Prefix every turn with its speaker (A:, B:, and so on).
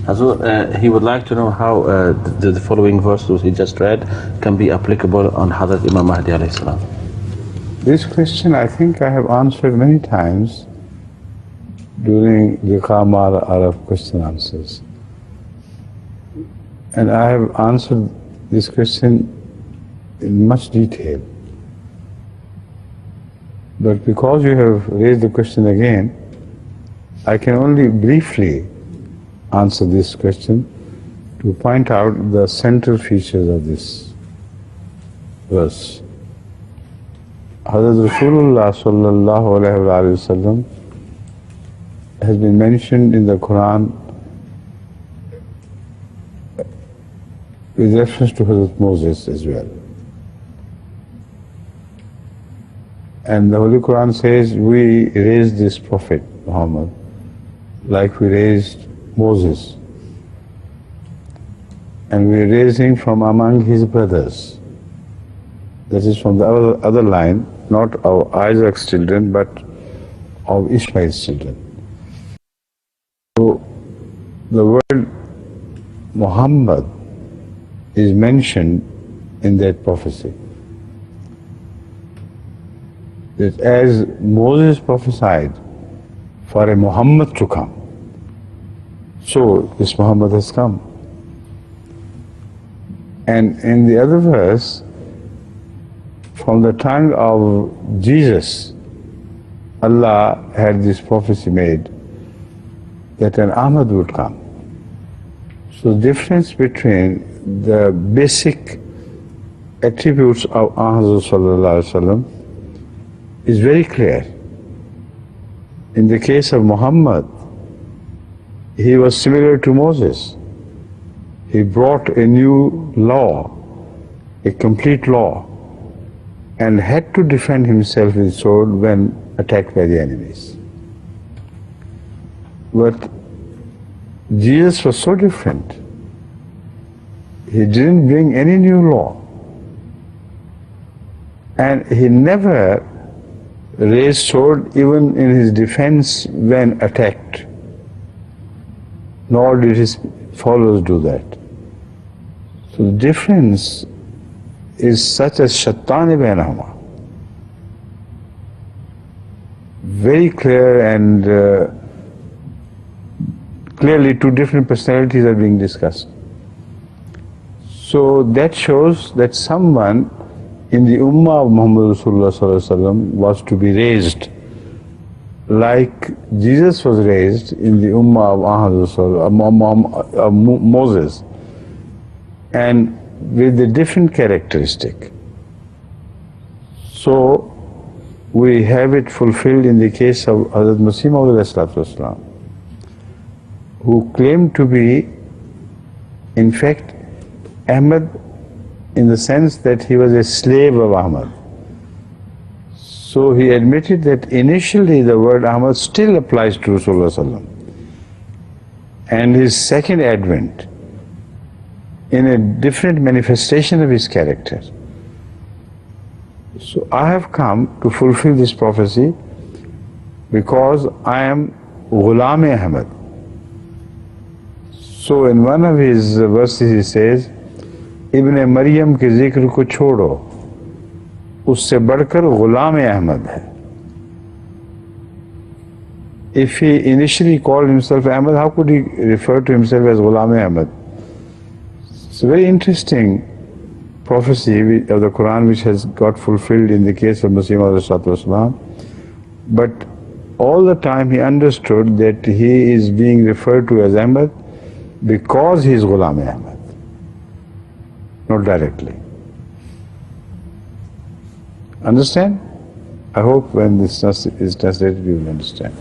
A: He would like to know how the following verses he just read can be applicable on Hazrat Imam Mahdi alayhi salam.
B: This question I think I have answered many times during the Qamar Arab question answers. And I have answered this question in much detail. But because you have raised the question again, I can only briefly answer this question to point out the central features of this verse. Hazrat Rasulullah sallallahu alaihi wasallam has been mentioned in the Quran with reference to Hazrat Moses as well. And the Holy Quran says, we raised this Prophet Muhammad like we raised Moses. And we raised him from among his brothers. That is from the other line, not of Isaac's children, but of Ishmael's children. So the word Muhammad is mentioned in that prophecy. That as Moses prophesied for a Muhammad to come, so this Muhammad has come. And in the other verse, from the tongue of Jesus, Allah had this prophecy made that an Ahmad would come. So the difference between the basic attributes of Ahmad sallallahu alaihi wasallam is very clear. In the case of Muhammad, he was similar to Moses. He brought a new law, a complete law, and had to defend himself with sword when attacked by the enemies. But Jesus was so different. He didn't bring any new law. And he never raised sword even in his defense when attacked. Nor did his followers do that. So the difference is such as shattani bainahuma. Very clear and clearly two different personalities are being discussed. So that shows that someone in the Ummah of Muhammad Rasulullah sallallahu alaihi wasallam was to be raised like Jesus was raised in the Ummah of Moses, and with a different characteristic. So we have it fulfilled in the case of Hazrat Muslim, who claimed to be, in fact, Ahmad in the sense that he was a slave of Ahmad. So he admitted that initially the word Ahmad still applies to Rasulullah sallallahu alaihi wasallam, and his second advent in a different manifestation of his character. So I have come to fulfill this prophecy because I am غلام Ahmad. So in one of his verses he says, Ibn Maryam ke zikr ko chodo, usse badhkar Ghulam Ahmad hai. If he initially called himself Ahmad, how could he refer to himself as Ghulam Ahmad? It's a very interesting prophecy of the Quran which has got fulfilled in the case of Muslim. But all the time he understood that he is being referred to as Ahmad because he is Ghulam Ahmad, not directly. Understand? I hope when this is translated you will understand.